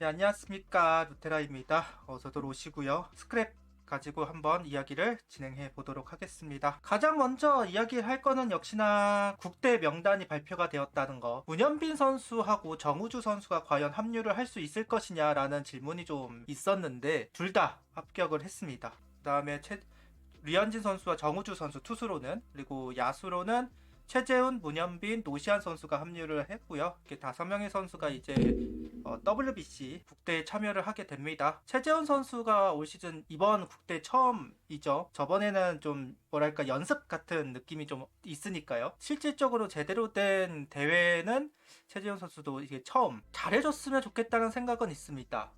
네, 안녕하십니까. 루테라입니다. 어서들 오시고요. 스크랩 가지고 한번 이야기를 진행해 보도록 하겠습니다. 가장 먼저 이야기할 거는 역시나 국대 명단이 발표가 되었다는 거. 문현빈 선수하고 정우주 선수가 과연 합류를 할 수 있을 것이냐라는 질문이 좀 있었는데 둘 다 합격을 했습니다. 그 다음에 류현진 선수와 정우주 선수 투수로는, 그리고 야수로는 최재훈, 문현빈, 노시안 선수가 합류를 했고요. 이렇게 5명의 선수가 이제 WBC 국대에 참여를 하게 됩니다. 최재훈 선수가 올 시즌 이번 국대 처음이죠. 저번에는 좀 뭐랄까 연습 같은 느낌이 좀 있으니까요. 실질적으로 제대로 된 대회는 최재훈 선수도 이게 처음 잘해줬으면 좋겠다는 생각은 있습니다.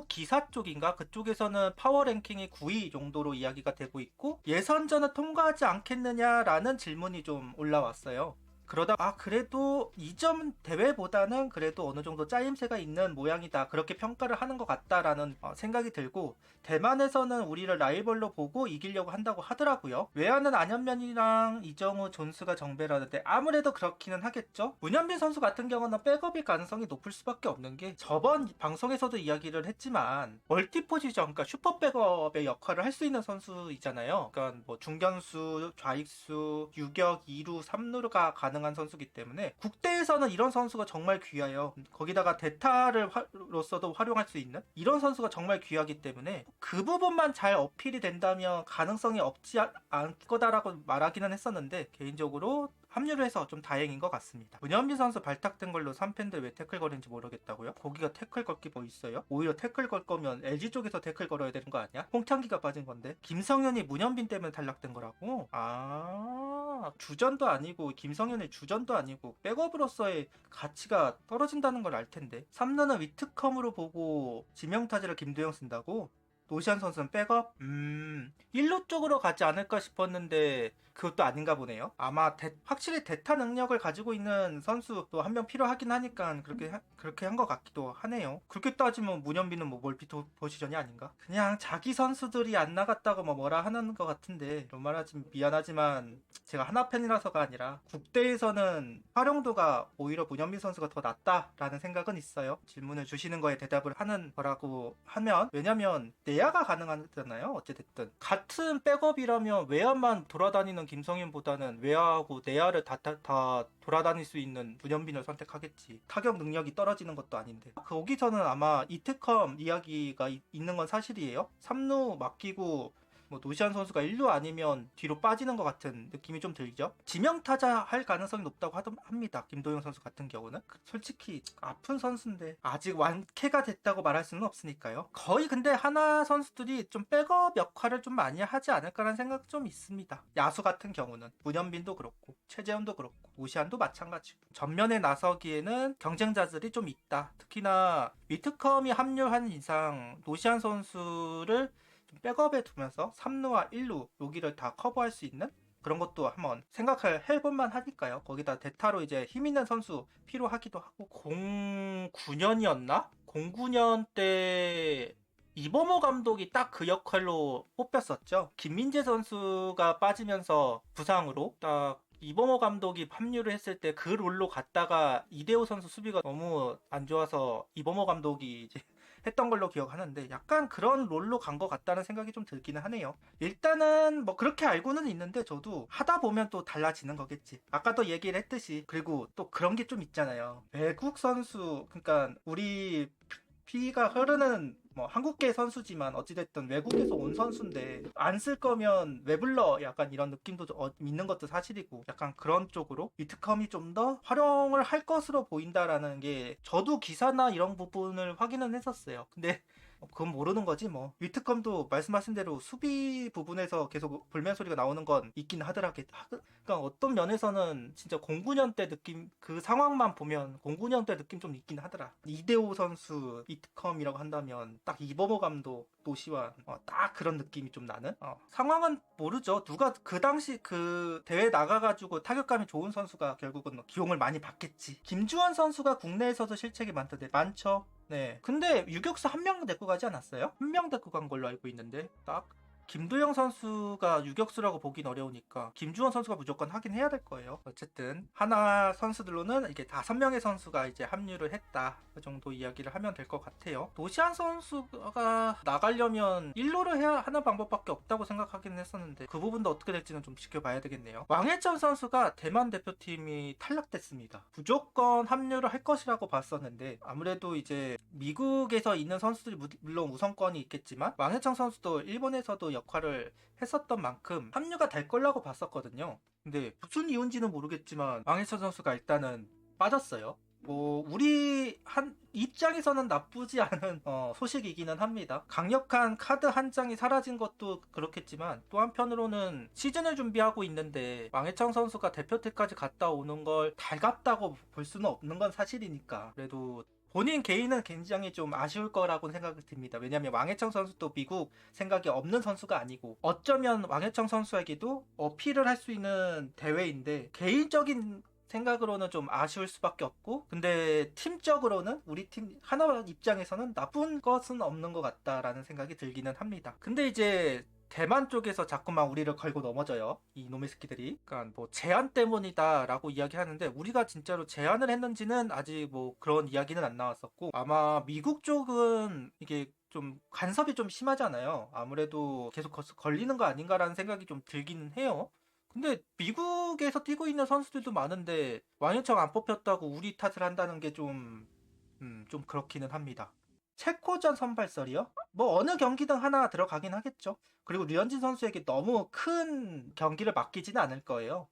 기사 쪽인가? 그쪽에서는 파워 랭킹이 9위 정도로 이야기가 되고 있고 예선전을 통과하지 않겠느냐라는 질문이 좀 올라왔어요. 그러다 그래도 이전 대회보다는 그래도 어느 정도 짜임새가 있는 모양이다, 그렇게 평가를 하는 것 같다라는 생각이 들고, 대만에서는 우리를 라이벌로 보고 이기려고 한다고 하더라고요. 외야는 안현면이랑 이정우, 존스가 정배라는데 아무래도 그렇기는 하겠죠. 문현빈 선수 같은 경우는 백업일 가능성이 높을 수밖에 없는 게, 저번 방송에서도 이야기를 했지만 멀티 포지션, 그러니까 슈퍼 백업의 역할을 할 수 있는 선수이잖아요. 그러니까 뭐 중견수, 좌익수, 유격, 2루, 3루가 가능한 선수기 때문에 국대에서는 이런 선수가 정말 귀해요. 거기다가 대타로서도 활용할 수 있는 이런 선수가 정말 귀하기 때문에 그 부분만 잘 어필이 된다면 가능성이 없지 않을 거다라고 말하기는 했었는데, 개인적으로 합류를 해서 좀 다행인 것 같습니다. 문현빈 선수 발탁된 걸로 3팬들 왜 태클 거리는지 모르겠다고요? 거기가 태클 걸기 뭐 있어요? 오히려 태클 걸 거면 LG 쪽에서 태클 걸어야 되는 거 아니야? 홍창기가 빠진 건데. 김성현이 문현빈 때문에 탈락된 거라고? 주전도 아니고, 김성현의 주전도 아니고 백업으로서의 가치가 떨어진다는 걸 알 텐데. 3루는 위트컴으로 보고 지명타자를 김도영 쓴다고? 노시안 선수는 백업? 1루 쪽으로 가지 않을까 싶었는데 그것도 아닌가 보네요. 아마 확실히 대타 능력을 가지고 있는 선수도 한 명 필요하긴 하니까 그렇게 한 것 같기도 하네요. 그렇게 따지면 문현빈은 뭐 멀티 포지션이 아닌가? 그냥 자기 선수들이 안 나갔다고 뭐라 하는 것 같은데, 이런 말하지 미안하지만 제가 하나 팬이라서가 아니라 국대에서는 활용도가 오히려 문현빈 선수가 더 낫다라는 생각은 있어요. 질문을 주시는 거에 대답을 하는 거라고 하면, 왜냐면 내야가 가능하잖아요. 어찌됐든 같은 백업이라면 외야만 돌아다니는 김성현보다는 외야하고 내야를 다 돌아다닐 수 있는 문현빈을 선택하겠지. 타격 능력이 떨어지는 것도 아닌데. 거기서는 아마 이특컴 이야기가 있는 건 사실이에요. 3루 맡기고 뭐 노시안 선수가 1루 아니면 뒤로 빠지는 것 같은 느낌이 좀 들죠. 지명타자 할 가능성이 높다고 합니다. 김도영 선수 같은 경우는. 솔직히 아픈 선수인데 아직 완쾌가 됐다고 말할 수는 없으니까요. 거의 근데 하나 선수들이 좀 백업 역할을 좀 많이 하지 않을까라는 생각 좀 있습니다. 야수 같은 경우는 문현빈도 그렇고 최재훈도 그렇고 노시안도 마찬가지고, 전면에 나서기에는 경쟁자들이 좀 있다. 특히나 위트컴이 합류한 이상 노시안 선수를 백업에 두면서 3루와 1루 여기를 다 커버할 수 있는 그런 것도 한번 생각을 해볼만 하니까요. 거기다 대타로 이제 힘있는 선수 필요하기도 하고. 09년이었나? 09년 때 이범호 감독이 딱 그 역할로 뽑혔었죠. 김민재 선수가 빠지면서 부상으로 딱 이범호 감독이 합류를 했을 때 그 롤로 갔다가 이대호 선수 수비가 너무 안 좋아서 이범호 감독이 이제 했던 걸로 기억하는데, 약간 그런 롤로 간 것 같다는 생각이 좀 들기는 하네요. 일단은 뭐 그렇게 알고는 있는데 저도 하다 보면 또 달라지는 거겠지. 아까도 얘기를 했듯이. 그리고 또 그런 게 좀 있잖아요. 외국 선수, 그러니까 우리 피가 흐르는 뭐 한국계 선수지만 어찌됐든 외국에서 온 선수인데 안 쓸 거면 왜 불러? 약간 이런 느낌도 있는 것도 사실이고, 약간 그런 쪽으로 위트컴이 좀 더 활용을 할 것으로 보인다라는 게 저도 기사나 이런 부분을 확인은 했었어요. 근데 그건 모르는 거지 뭐. 위트컴도 말씀하신 대로 수비 부분에서 계속 불면 소리가 나오는 건 있긴 하더라. 그러니까 어떤 면에서는 진짜 09년 때 느낌, 그 상황만 보면 09년 때 느낌 좀 있긴 하더라. 이대호 선수 위트컴이라고 한다면 딱 이범호 감독, 노시환, 딱 그런 느낌이 좀 나는. 상황은 모르죠. 누가 그 당시 그 대회 나가가지고 타격감이 좋은 선수가 결국은 기용을 많이 받겠지. 김주원 선수가 국내에서도 실책이 많죠. 네. 근데 유격수 한 명 데리고 가지 않았어요? 한 명 데리고 간 걸로 알고 있는데, 딱 김도영 선수가 유격수라고 보긴 어려우니까 김주원 선수가 무조건 하긴 해야 될 거예요. 어쨌든 하나 선수들로는 이게 5명의 선수가 이제 합류를 했다. 그 정도 이야기를 하면 될 것 같아요. 노시안 선수가 나가려면 일로를 해야 하는 방법밖에 없다고 생각하긴 했었는데 그 부분도 어떻게 될지는 좀 지켜봐야 되겠네요. 왕해찬 선수가 대만 대표팀이 탈락됐습니다. 무조건 합류를 할 것이라고 봤었는데 아무래도 이제 미국에서 있는 선수들이 물론 우선권이 있겠지만 왕해찬 선수도 일본에서도 역할을 했었던 만큼 합류가 될 거라고 봤었거든요. 근데 무슨 이유인지는 모르겠지만 왕해찬 선수가 일단은 빠졌어요. 뭐 우리 한 입장에서는 나쁘지 않은 소식이기는 합니다. 강력한 카드 한 장이 사라진 것도 그렇겠지만 또 한편으로는 시즌을 준비하고 있는데 왕해창 선수가 대표팀까지 갔다 오는 걸 달갑다고 볼 수는 없는 건 사실이니까 그래도 본인 개인은 굉장히 좀 아쉬울 거라고 생각이 듭니다. 왜냐하면 왕해창 선수도 미국 생각이 없는 선수가 아니고 어쩌면 왕해창 선수에게도 어필을 할 수 있는 대회인데 개인적인 생각으로는 좀 아쉬울 수밖에 없고 근데 팀적으로는 우리 팀 하나 입장에서는 나쁜 것은 없는 것 같다라는 생각이 들기는 합니다. 근데 이제 대만 쪽에서 자꾸만 우리를 걸고 넘어져요. 이 놈의 새끼들이. 그러니까 뭐 제한 때문이다라고 이야기하는데 우리가 진짜로 제한을 했는지는 아직 뭐 그런 이야기는 안 나왔었고 아마 미국 쪽은 이게 좀 간섭이 좀 심하잖아요. 아무래도 계속 걸리는 거 아닌가라는 생각이 좀 들기는 해요. 근데 미국에서 뛰고 있는 선수들도 많은데 왕유청 안 뽑혔다고 우리 탓을 한다는 게 좀 그렇기는 합니다. 체코전 선발설이요? 뭐 어느 경기든 하나 들어가긴 하겠죠. 그리고 류현진 선수에게 너무 큰 경기를 맡기지는 않을 거예요.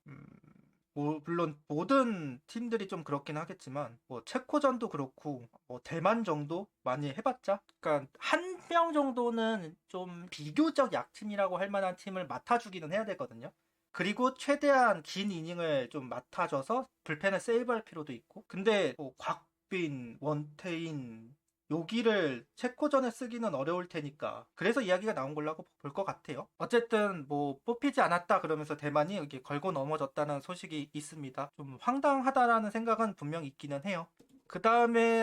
물론 모든 팀들이 좀 그렇긴 하겠지만 뭐 체코전도 그렇고 뭐 대만 정도 많이 해봤자 그러니까 한 명 정도는 좀 비교적 약팀이라고 할 만한 팀을 맡아주기는 해야 되거든요. 그리고 최대한 긴 이닝을 좀 맡아줘서 불펜을 세이브할 필요도 있고 근데 뭐 곽빈, 원태인 여기를 체코전에 쓰기는 어려울 테니까 그래서 이야기가 나온 걸로 볼 것 같아요. 어쨌든 뭐 뽑히지 않았다 그러면서 대만이 이렇게 걸고 넘어졌다는 소식이 있습니다. 좀 황당하다라는 생각은 분명 있기는 해요. 그 다음에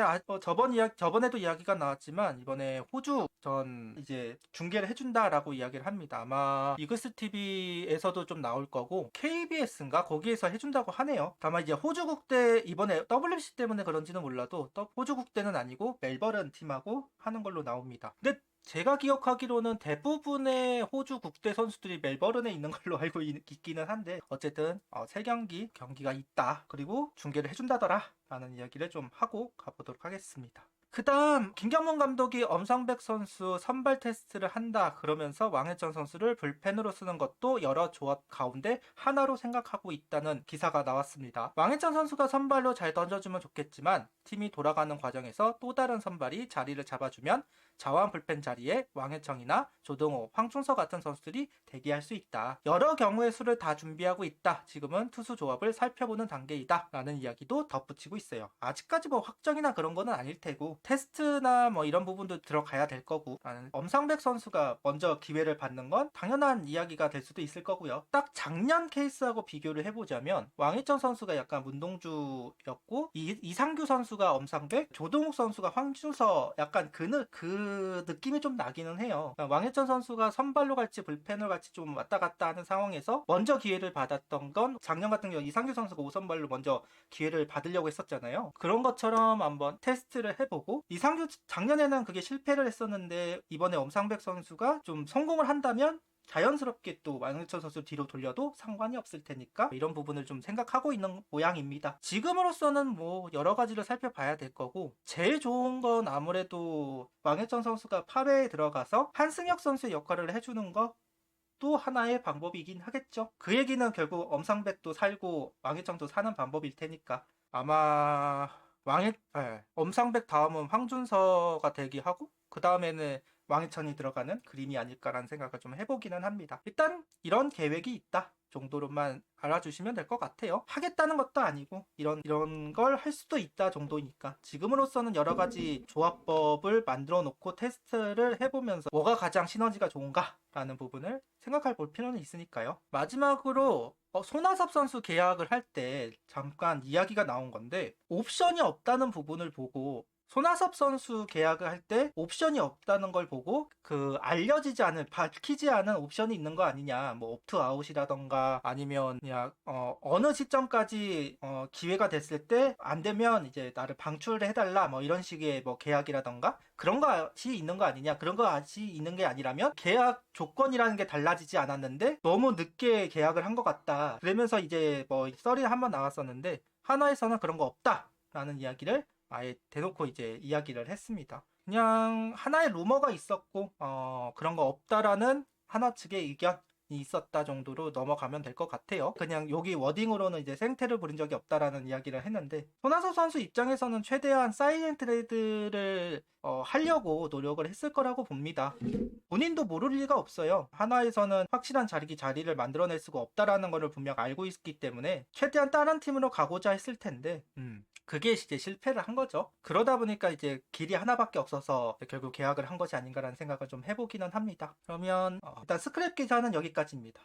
저번에도 이야기가 나왔지만 이번에 호주전 이제 중계를 해준다라고 이야기를 합니다. 아마 이글스 TV에서도 좀 나올 거고 KBS인가 거기에서 해준다고 하네요. 다만 이제 호주 국대 이번에 WBC 때문에 그런지는 몰라도 호주 국대는 아니고 멜버른 팀하고 하는 걸로 나옵니다. 근데 제가 기억하기로는 대부분의 호주 국대 선수들이 멜버른에 있는 걸로 알고 있기는 한데 어쨌든 3경기가 있다. 그리고 중계를 해준다더라 라는 이야기를 좀 하고 가보도록 하겠습니다. 그 다음 김경문 감독이 엄상백 선수 선발 테스트를 한다 그러면서 왕해찬 선수를 불펜으로 쓰는 것도 여러 조합 가운데 하나로 생각하고 있다는 기사가 나왔습니다. 왕해찬 선수가 선발로 잘 던져주면 좋겠지만 팀이 돌아가는 과정에서 또 다른 선발이 자리를 잡아주면 자완 불펜 자리에 왕해창이나 조동호, 황준서 같은 선수들이 대기할 수 있다. 여러 경우의 수를 다 준비하고 있다. 지금은 투수 조합을 살펴보는 단계이다. 라는 이야기도 덧붙이고 있어요. 아직까지 뭐 확정이나 그런 거는 아닐 테고 테스트나 뭐 이런 부분도 들어가야 될 거고 엄상백 선수가 먼저 기회를 받는 건 당연한 이야기가 될 수도 있을 거고요. 딱 작년 케이스하고 비교를 해보자면 왕희천 선수가 약간 문동주였고 이상규 선수가 엄상백, 조동욱 선수가 황준서 약간 그 느낌이 좀 나기는 해요. 왕희천 선수가 선발로 갈지 불펜으로 갈지 좀 왔다 갔다 하는 상황에서 먼저 기회를 받았던 건 작년 같은 경우 이상규 선수가 5선발로 먼저 기회를 받으려고 했었잖아요. 그런 것처럼 한번 테스트를 해보고 이상규 작년에는 그게 실패를 했었는데 이번에 엄상백 선수가 좀 성공을 한다면 자연스럽게 또 왕희천 선수 뒤로 돌려도 상관이 없을 테니까 이런 부분을 좀 생각하고 있는 모양입니다. 지금으로서는 뭐 여러 가지를 살펴봐야 될 거고 제일 좋은 건 아무래도 왕희천 선수가 8회에 들어가서 한승혁 선수의 역할을 해주는 거 또 하나의 방법이긴 하겠죠. 그 얘기는 결국 엄상백도 살고 왕희천도 사는 방법일 테니까 아마 엄상백 다음은 황준서가 대기하고 그 다음에는 왕희천이 들어가는 그림이 아닐까라는 생각을 좀 해보기는 합니다. 일단 이런 계획이 있다 정도로만 알아주시면 될 것 같아요. 하겠다는 것도 아니고 이런 걸 할 수도 있다 정도니까 지금으로서는 여러 가지 조합법을 만들어 놓고 테스트를 해보면서 뭐가 가장 시너지가 좋은가 라는 부분을 생각해 볼 필요는 있으니까요. 마지막으로 손아섭 선수 계약을 할 때 잠깐 이야기가 나온 건데 옵션이 없다는 부분을 보고 손아섭 선수 계약을 할 때 옵션이 없다는 걸 보고 그 알려지지 않은 밝히지 않은 옵션이 있는 거 아니냐, 뭐 옵트 아웃이라던가 아니면 그냥 어느 시점까지 기회가 됐을 때 안 되면 이제 나를 방출해달라 뭐 이런 식의 뭐 계약이라던가 그런 것이 있는 거 아니냐, 그런 것이 있는 게 아니라면 계약 조건이라는 게 달라지지 않았는데 너무 늦게 계약을 한 것 같다, 그러면서 이제 뭐 썰이 한번 나왔었는데 하나에서는 그런 거 없다라는 이야기를 아예 대놓고 이제 이야기를 했습니다. 그냥 하나의 루머가 있었고 그런 거 없다라는 하나 측의 의견이 있었다 정도로 넘어가면 될 것 같아요. 그냥 여기 워딩으로는 이제 생태를 부린 적이 없다라는 이야기를 했는데, 손아섭 선수 입장에서는 최대한 사이렌 트레이드를 하려고 노력을 했을 거라고 봅니다. 본인도 모를 리가 없어요. 하나에서는 확실한 자리를 만들어낼 수가 없다라는 것을 분명 알고 있기 때문에 최대한 다른 팀으로 가고자 했을 텐데 그게 이제 실패를 한 거죠. 그러다 보니까 이제 길이 하나밖에 없어서 결국 계약을 한 것이 아닌가라는 생각을 좀 해보기는 합니다. 그러면 일단 스크랩 기사는 여기까지입니다.